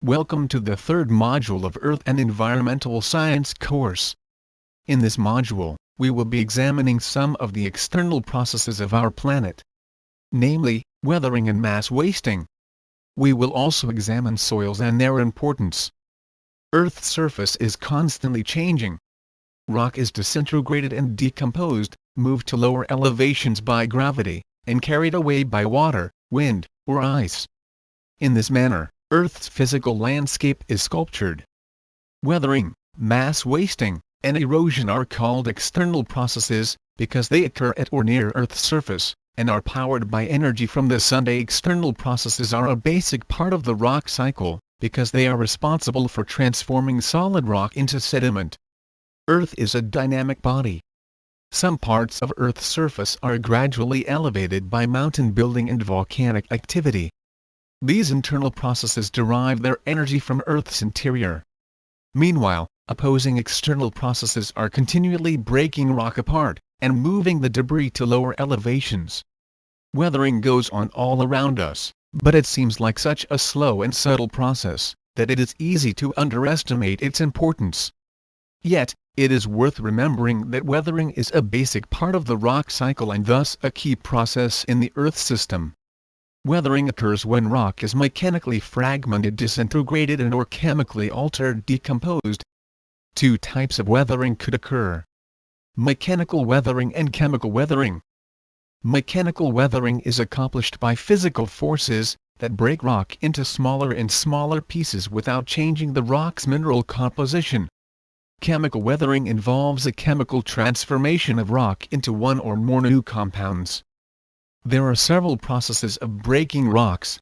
Welcome to the third module of Earth and Environmental Science course. In this module, we will be examining some of the external processes of our planet, namely, weathering and mass wasting. We will also examine soils and their importance. Earth's surface is constantly changing. Rock is disintegrated and decomposed, moved to lower elevations by gravity, and carried away by water, wind, or ice. In this manner, Earth's physical landscape is sculptured. Weathering, mass wasting, and erosion are called external processes, because they occur at or near Earth's surface, and are powered by energy from the sun. External processes are a basic part of the rock cycle, because they are responsible for transforming solid rock into sediment. Earth is a dynamic body. Some parts of Earth's surface are gradually elevated by mountain building and volcanic activity. These internal processes derive their energy from Earth's interior. Meanwhile, opposing external processes are continually breaking rock apart, and moving the debris to lower elevations. Weathering goes on all around us, but it seems like such a slow and subtle process, that it is easy to underestimate its importance. Yet, it is worth remembering that weathering is a basic part of the rock cycle and thus a key process in the Earth system. Weathering occurs when rock is mechanically fragmented, disintegrated, and/or chemically altered, decomposed. Two types of weathering could occur: mechanical weathering and chemical weathering. Mechanical weathering is accomplished by physical forces that break rock into smaller and smaller pieces without changing the rock's mineral composition. Chemical weathering involves a chemical transformation of rock into one or more new compounds. There are several processes of breaking rocks: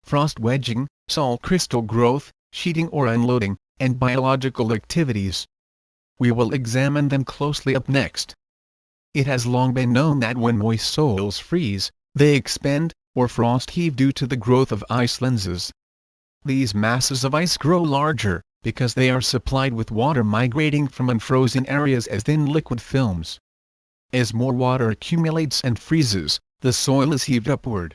frost wedging, salt crystal growth, sheeting or unloading, and biological activities. We will examine them closely up next. It has long been known that when moist soils freeze, they expand, or frost heave due to the growth of ice lenses. These masses of ice grow larger, because they are supplied with water migrating from unfrozen areas as thin liquid films. As more water accumulates and freezes, the soil is heaved upward.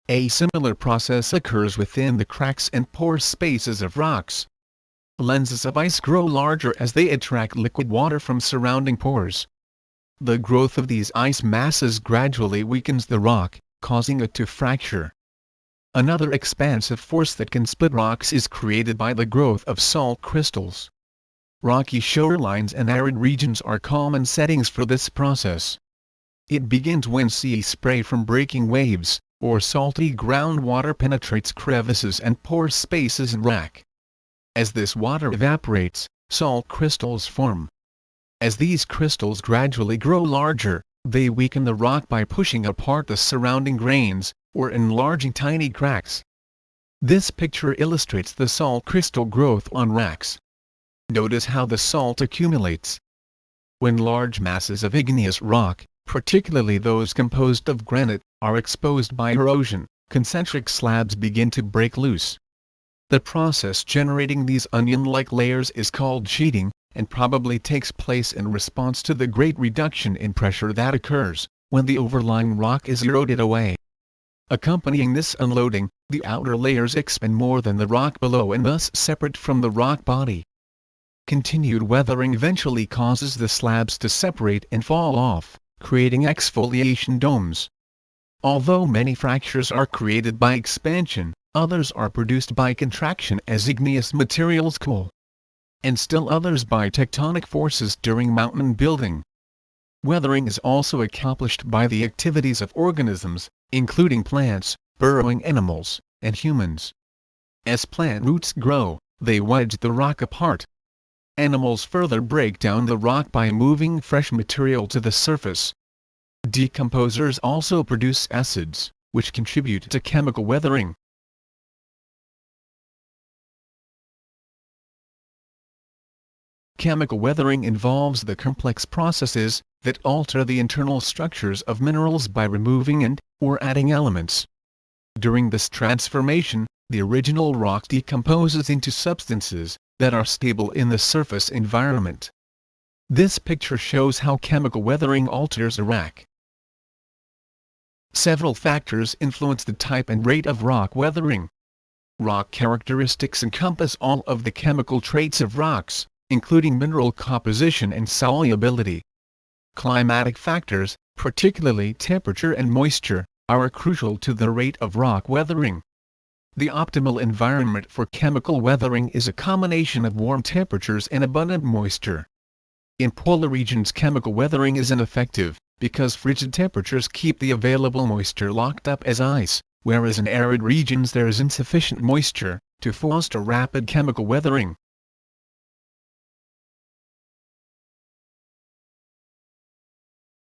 A similar process occurs within the cracks and pore spaces of rocks. Lenses of ice grow larger as they attract liquid water from surrounding pores. The growth of these ice masses gradually weakens the rock, causing it to fracture. Another expansive force that can split rocks is created by the growth of salt crystals. Rocky shorelines and arid regions are common settings for this process. It begins when sea spray from breaking waves, or salty groundwater penetrates crevices and pore spaces in rock. As this water evaporates, salt crystals form. As these crystals gradually grow larger, they weaken the rock by pushing apart the surrounding grains, or enlarging tiny cracks. This picture illustrates the salt crystal growth on rocks. Notice how the salt accumulates. When large masses of igneous rock, particularly those composed of granite, are exposed by erosion, concentric slabs begin to break loose. The process generating these onion-like layers is called sheeting, and probably takes place in response to the great reduction in pressure that occurs when the overlying rock is eroded away. Accompanying this unloading, the outer layers expand more than the rock below and thus separate from the rock body. Continued weathering eventually causes the slabs to separate and fall off, creating exfoliation domes. Although many fractures are created by expansion, others are produced by contraction as igneous materials cool, and still others by tectonic forces during mountain building. Weathering is also accomplished by the activities of organisms, including plants, burrowing animals, and humans. As plant roots grow, they wedge the rock apart. Animals further break down the rock by moving fresh material to the surface. Decomposers also produce acids, which contribute to chemical weathering. Chemical weathering involves the complex processes that alter the internal structures of minerals by removing and/or adding elements. During this transformation, the original rock decomposes into substances that are stable in the surface environment. This picture shows how chemical weathering alters a rock. Several factors influence the type and rate of rock weathering. Rock characteristics encompass all of the chemical traits of rocks, including mineral composition and solubility. Climatic factors, particularly temperature and moisture, are crucial to the rate of rock weathering. The optimal environment for chemical weathering is a combination of warm temperatures and abundant moisture. In polar regions, chemical weathering is ineffective, because frigid temperatures keep the available moisture locked up as ice, whereas in arid regions there is insufficient moisture to foster rapid chemical weathering.